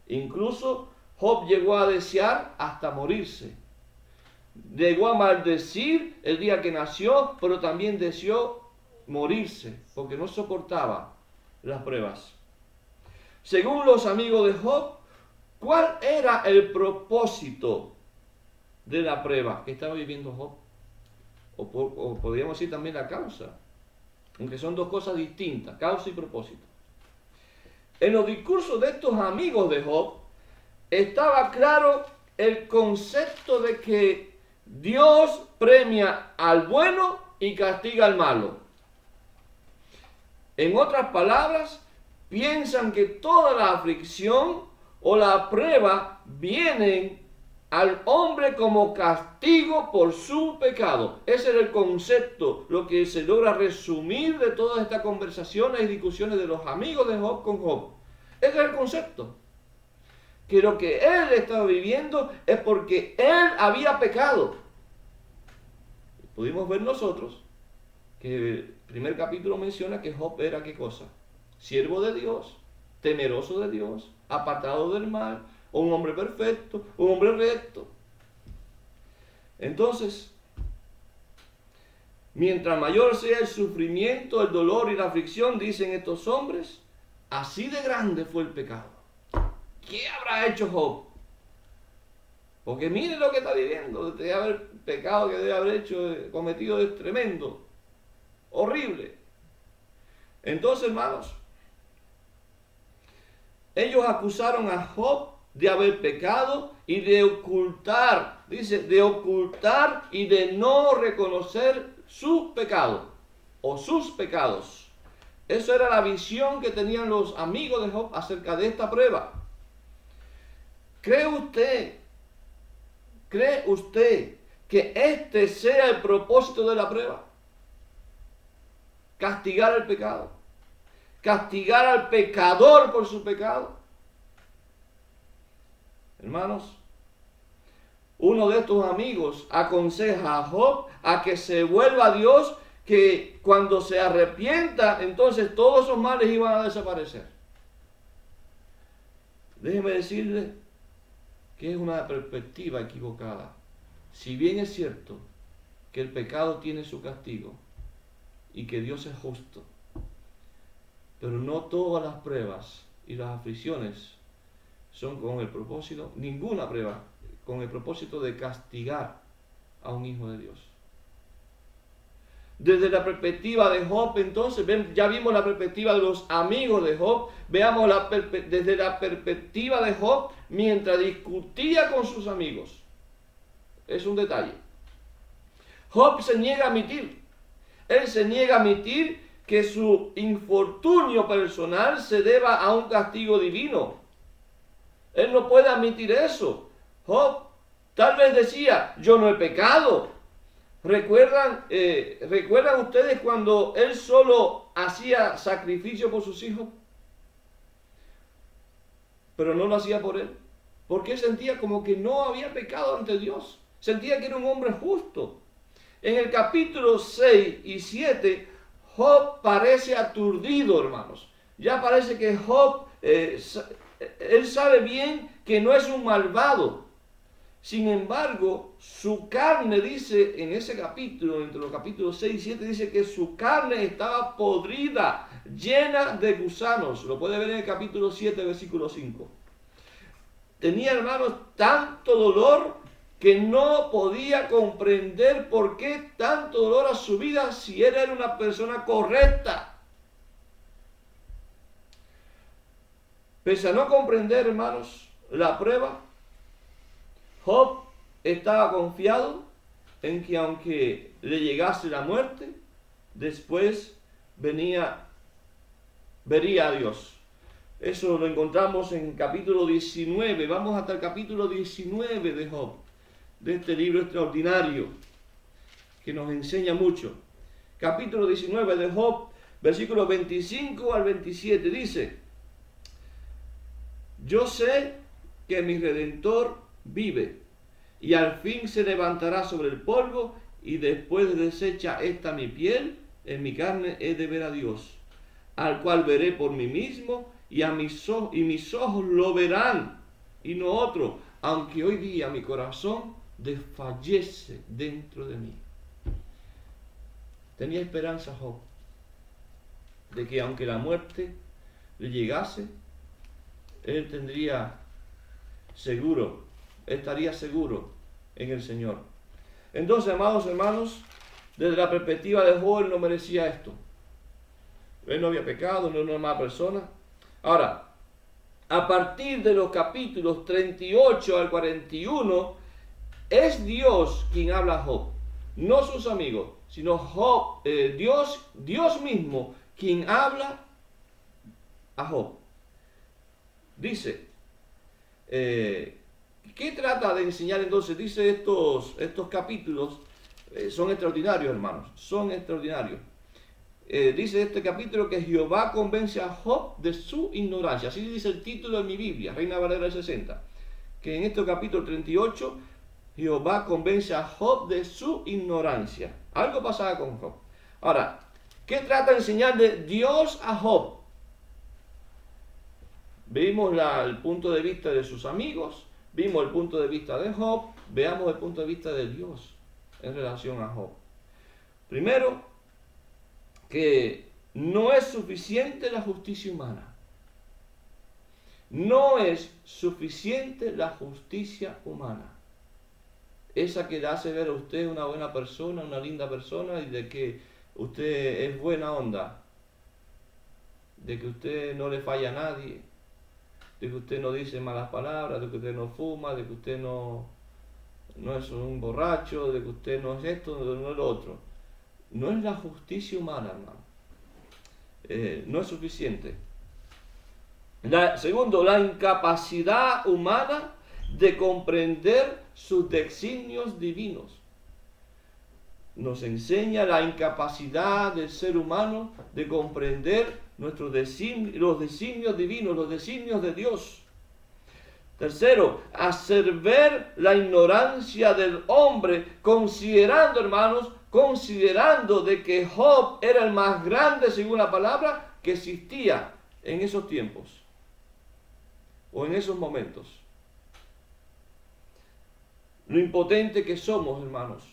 S1: Incluso Job llegó a desear hasta morirse. Llegó a maldecir el día que nació, pero también deseó morirse, porque no soportaba las pruebas. Según los amigos de Job, ¿cuál era el propósito de la prueba que estaba viviendo Job? O podríamos decir también la causa, aunque son dos cosas distintas, causa y propósito. En los discursos de estos amigos de Job estaba claro el concepto de que Dios premia al bueno y castiga al malo. En otras palabras, piensan que toda la aflicción o la prueba vienen al hombre como castigo por su pecado. Ese era el concepto, lo que se logra resumir de todas estas conversaciones y discusiones de los amigos de Job con Job. Ese era el concepto. Que lo que él estaba viviendo es porque él había pecado. Pudimos ver nosotros que el primer capítulo menciona que Job era ¿qué cosa? Siervo de Dios, temeroso de Dios, apartado del mal, un hombre perfecto, un hombre recto. Entonces, mientras mayor sea el sufrimiento, el dolor y la aflicción, dicen estos hombres, así de grande fue el pecado. ¿Qué habrá hecho Job? Porque mire lo que está viviendo, debe haber pecado que debe haber cometido, es tremendo, horrible. Entonces, hermanos, ellos acusaron a Job de haber pecado y de ocultar, dice, de ocultar y de no reconocer su pecado o sus pecados. Esa era la visión que tenían los amigos de Job acerca de esta prueba. ¿Cree usted que este sea el propósito de la prueba? Castigar el pecado. Castigar al pecador por su pecado. Hermanos, uno de estos amigos aconseja a Job a que se vuelva a Dios, que cuando se arrepienta, entonces todos esos males iban a desaparecer. Déjeme decirle que es una perspectiva equivocada. Si bien es cierto que el pecado tiene su castigo y que Dios es justo, pero no todas las pruebas y las aflicciones son con el propósito, ninguna prueba, con el propósito de castigar a un hijo de Dios. Desde la perspectiva de Job, entonces, ya vimos la perspectiva de los amigos de Job, veamos desde la perspectiva de Job mientras discutía con sus amigos. Es un detalle. Job se niega a admitir, él se niega a admitir que su infortunio personal se deba a un castigo divino. Él no puede admitir eso. Job tal vez decía, yo no he pecado. ¿Recuerdan ustedes cuando él solo hacía sacrificio por sus hijos? Pero no lo hacía por él. Porque sentía como que no había pecado ante Dios. Sentía que era un hombre justo. En el capítulo 6 y 7, Job parece aturdido, hermanos. Ya parece que Job, él sabe bien que no es un malvado. Sin embargo, su carne, dice en ese capítulo, entre los capítulos 6 y 7, dice que su carne estaba podrida, llena de gusanos. Lo puede ver en el capítulo 7, versículo 5. Tenía, hermanos, tanto dolor que no podía comprender por qué tanto dolor a su vida si él era una persona correcta. Pese a no comprender, hermanos, la prueba, Job estaba confiado en que aunque le llegase la muerte, después vería a Dios. Eso lo encontramos en capítulo 19. Vamos hasta el capítulo 19 de Job, de este libro extraordinario que nos enseña mucho. Capítulo 19 de Job, versículos 25 al 27, dice: yo sé que mi Redentor vive, y al fin se levantará sobre el polvo, y después de deshecha esta mi piel, en mi carne he de ver a Dios, al cual veré por mí mismo, y mis ojos lo verán, y no otro, aunque hoy día mi corazón desfallece dentro de mí. Tenía esperanza Job de que aunque la muerte le llegase, él estaría seguro en el Señor. Entonces, amados hermanos, desde la perspectiva de Job, él no merecía esto. Él no había pecado, no era una mala persona. Ahora, a partir de los capítulos 38 al 41, es Dios quien habla a Job, no sus amigos, sino Job, Dios mismo quien habla a Job. Dice, ¿qué trata de enseñar entonces? Dice estos capítulos, son extraordinarios, hermanos, son extraordinarios. Dice este capítulo que Jehová convence a Job de su ignorancia. Así dice el título de mi Biblia, Reina Valera del 60. Que en este capítulo 38, Jehová convence a Job de su ignorancia. Algo pasaba con Job. Ahora, ¿qué trata de enseñar de Dios a Job? Vimos el punto de vista de sus amigos, vimos el punto de vista de Job, veamos el punto de vista de Dios en relación a Job. Primero, que no es suficiente la justicia humana. No es suficiente la justicia humana. Esa que le hace ver a usted una buena persona, una linda persona, y de que usted es buena onda, de que usted no le falla a nadie, de que usted no dice malas palabras, de que usted no fuma, de que usted no es un borracho, de que usted no es esto, no es lo otro. No es la justicia humana, hermano. No es suficiente. Segundo, la incapacidad humana de comprender sus designios divinos. Nos enseña la incapacidad del ser humano de comprender los designios divinos, los designios de Dios. Tercero, hacer ver la ignorancia del hombre, considerando de que Job era el más grande, según la palabra, que existía en esos tiempos o en esos momentos. Lo impotente que somos, hermanos.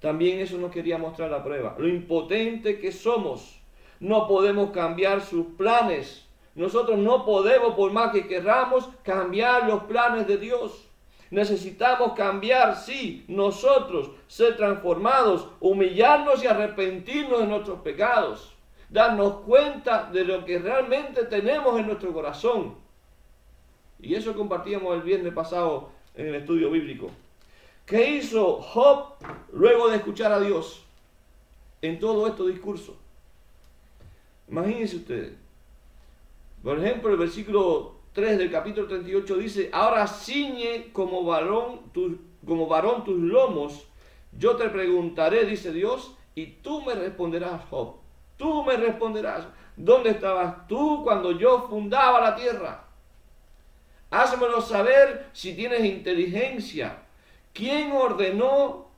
S1: También eso nos quería mostrar la prueba. Lo impotente que somos. No podemos cambiar sus planes. Nosotros no podemos, por más que querramos, cambiar los planes de Dios. Necesitamos cambiar, sí, nosotros, ser transformados, humillarnos y arrepentirnos de nuestros pecados. Darnos cuenta de lo que realmente tenemos en nuestro corazón. Y eso compartíamos el viernes pasado en el estudio bíblico. ¿Qué hizo Job luego de escuchar a Dios en todo este discurso? Imagínense ustedes. Por ejemplo, el versículo 3 del capítulo 38 dice: ahora ciñe como varón tus lomos, yo te preguntaré, dice Dios, y tú me responderás, Job. Tú me responderás, ¿dónde estabas tú cuando yo fundaba la tierra? Házmelo saber si tienes inteligencia. ¿Quién ordenó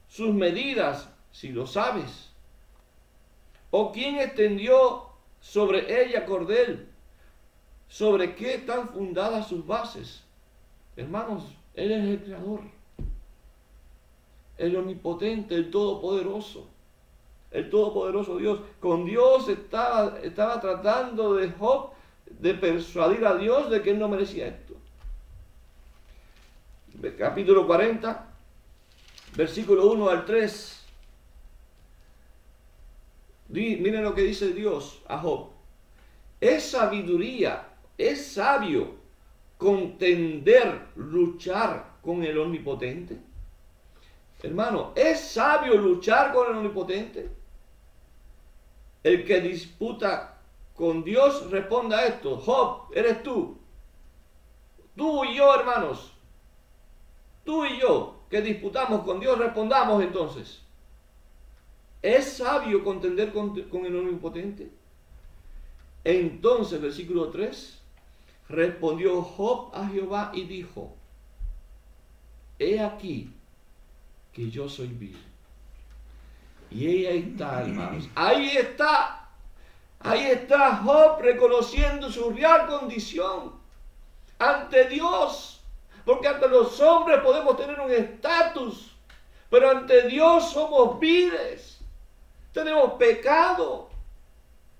S1: sus medidas, si lo sabes? ¿O quién extendió sobre ella cordel? ¿Sobre qué están fundadas sus bases? Hermanos, Él es el Creador, el Omnipotente, el Todopoderoso, el todopoderoso Dios. Con Dios estaba tratando de Job de persuadir a Dios de que él no merecía esto. Capítulo 40, versículo 1 al 3. Miren lo que dice Dios a Job. Es sabiduría, es sabio contender, luchar con el Omnipotente. Hermano, ¿es sabio luchar con el Omnipotente? El que disputa con Dios responda a esto. Job, eres tú. Tú y yo, hermanos. Tú y yo, que disputamos con Dios, respondamos entonces. ¿Es sabio contender con el Omnipotente? Entonces, versículo 3, respondió Job a Jehová y dijo, he aquí que yo soy vil. Y ahí está, hermanos. Ahí está Job reconociendo su real condición ante Dios. Porque ante los hombres podemos tener un estatus, pero ante Dios somos viles. Tenemos pecado.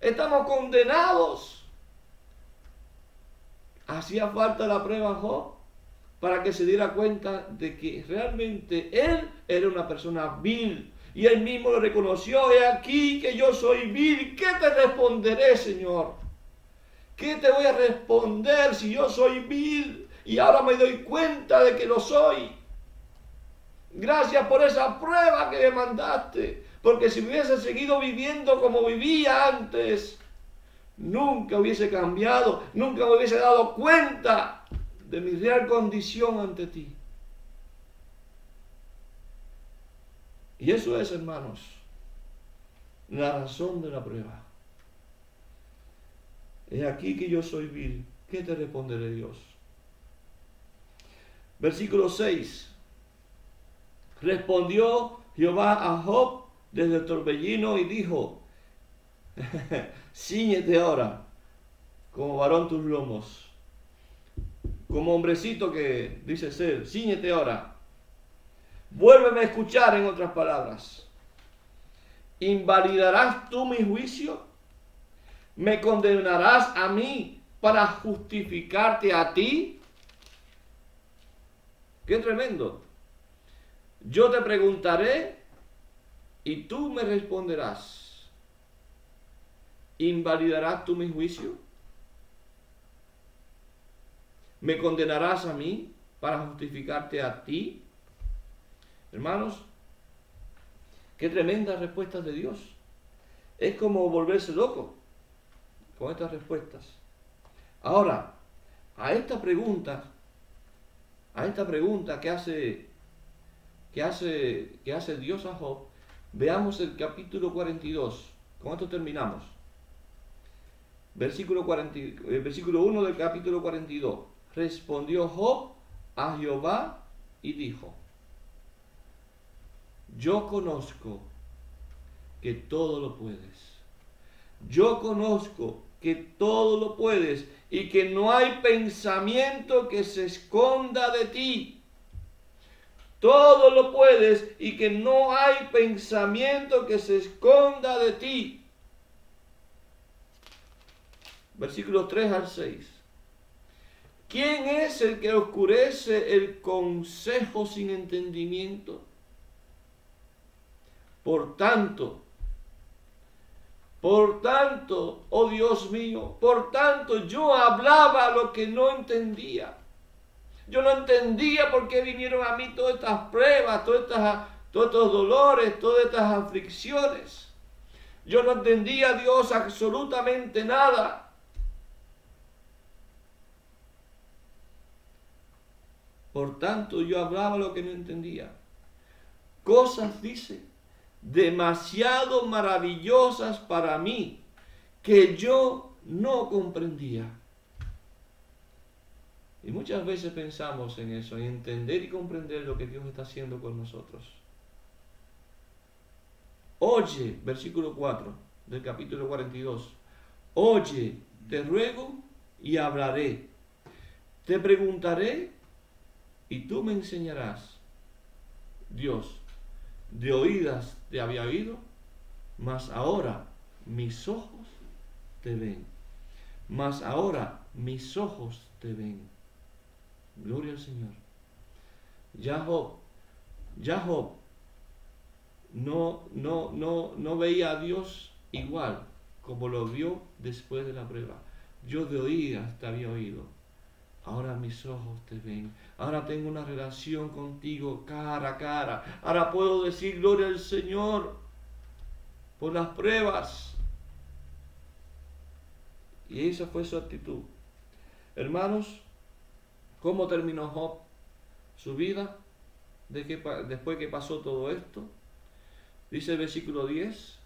S1: Estamos condenados. Hacía falta la prueba a Job para que se diera cuenta de que realmente él era una persona vil. Y él mismo lo reconoció. He aquí que yo soy vil. ¿Qué te responderé, Señor? ¿Qué te voy a responder si yo soy vil? Y ahora me doy cuenta de que lo soy. Gracias por esa prueba que me mandaste. Porque si hubiese seguido viviendo como vivía antes, nunca hubiese cambiado, nunca me hubiese dado cuenta de mi real condición ante ti. Y eso es, hermanos, la razón de la prueba. He aquí que yo soy vil. ¿Qué te responderé, Dios? Versículo 6. Respondió Jehová a Job desde el torbellino y dijo, cíñete ahora, como varón tus lomos, como hombrecito que dice ser, cíñete ahora. Vuélveme a escuchar, en otras palabras. ¿Invalidarás tú mi juicio? ¿Me condenarás a mí para justificarte a ti? ¡Qué tremendo! Yo te preguntaré y tú me responderás. ¿Invalidarás tú mi juicio? ¿Me condenarás a mí para justificarte a ti? Hermanos, qué tremendas respuestas de Dios. Es como volverse loco con estas respuestas. Ahora, a esta pregunta que hace Dios a Job, veamos el capítulo 42. Con esto terminamos. Versículo 1 del capítulo 42. Respondió Job a Jehová y dijo, yo conozco que todo lo puedes. Yo conozco que todo lo puedes y que no hay pensamiento que se esconda de ti. Todo lo puedes y que no hay pensamiento que se esconda de ti. Versículos 3 al 6. ¿Quién es el que oscurece el consejo sin entendimiento? Por tanto, oh Dios mío, por tanto yo hablaba lo que no entendía. Yo no entendía por qué vinieron a mí todas estas pruebas, todos estos dolores, todas estas aflicciones. Yo no entendía, Dios, absolutamente nada. Por tanto, yo hablaba lo que no entendía. Cosas, dice, demasiado maravillosas para mí, que yo no comprendía. Y muchas veces pensamos en eso, en entender y comprender lo que Dios está haciendo con nosotros. Oye, versículo 4 del capítulo 42. Oye, te ruego y hablaré. Te preguntaré y tú me enseñarás. Dios, de oídas te había oído, mas ahora mis ojos te ven. Mas ahora mis ojos te ven. Gloria al Señor. Ya Job no veía a Dios igual como lo vio después de la prueba. Yo de oídas te había oído. Ahora mis ojos te ven. Ahora tengo una relación contigo cara a cara. Ahora puedo decir gloria al Señor por las pruebas. Y esa fue su actitud. Hermanos, ¿cómo terminó Job su vida después que pasó todo esto? Dice el versículo 10,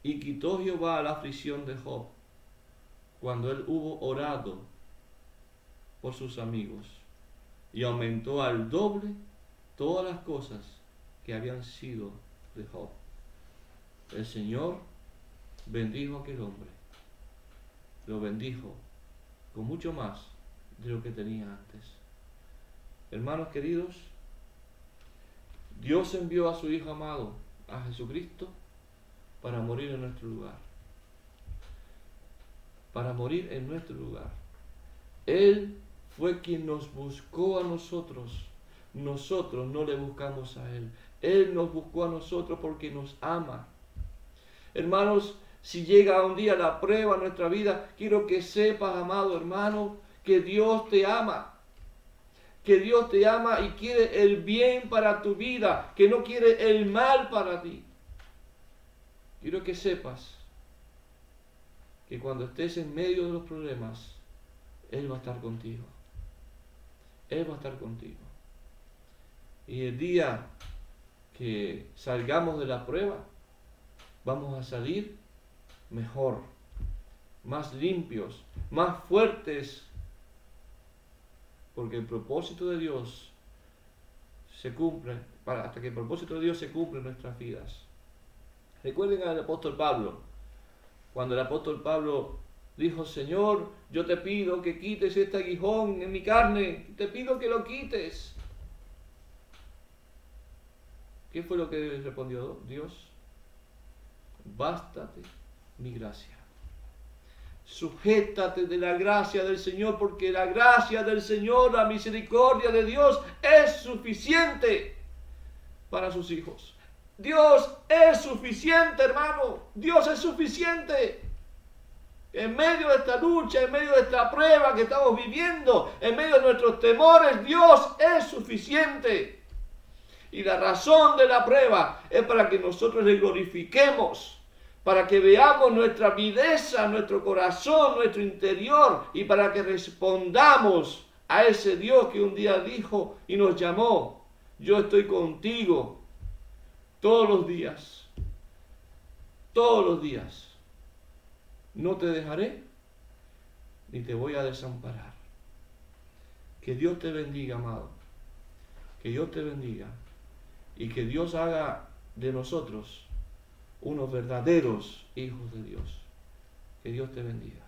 S1: y quitó Jehová la aflicción de Job cuando él hubo orado por sus amigos, y aumentó al doble todas las cosas que habían sido de Job. El Señor bendijo a aquel hombre, lo bendijo con mucho más de lo que tenía antes. Hermanos queridos, Dios envió a su Hijo amado, a Jesucristo, para morir en nuestro lugar. Para morir en nuestro lugar. Él fue quien nos buscó a nosotros. Nosotros no le buscamos a Él. Él nos buscó a nosotros porque nos ama. Hermanos, si llega un día la prueba en nuestra vida, quiero que sepas, amado hermano, que Dios te ama. Que Dios te ama y quiere el bien para tu vida, que no quiere el mal para ti. Quiero que sepas que cuando estés en medio de los problemas, Él va a estar contigo. Él va a estar contigo. Y el día que salgamos de la prueba, vamos a salir mejor, más limpios, más fuertes, porque el propósito de Dios se cumple, hasta que el propósito de Dios se cumple en nuestras vidas. Recuerden al apóstol Pablo, cuando el apóstol Pablo dijo: Señor, yo te pido que quites este aguijón en mi carne, te pido que lo quites. ¿Qué fue lo que respondió Dios? Bástate mi gracia. Sujétate de la gracia del Señor, porque la gracia del Señor, la misericordia de Dios es suficiente para sus hijos. Dios es suficiente, hermano. Dios es suficiente. En medio de esta lucha, en medio de esta prueba que estamos viviendo, en medio de nuestros temores, Dios es suficiente. Y la razón de la prueba es para que nosotros le glorifiquemos, para que veamos nuestra viveza, nuestro corazón, nuestro interior, y para que respondamos a ese Dios que un día dijo y nos llamó: yo estoy contigo todos los días, todos los días. No te dejaré ni te voy a desamparar. Que Dios te bendiga, amado. Que Dios te bendiga. Y que Dios haga de nosotros unos verdaderos hijos de Dios. Que Dios te bendiga.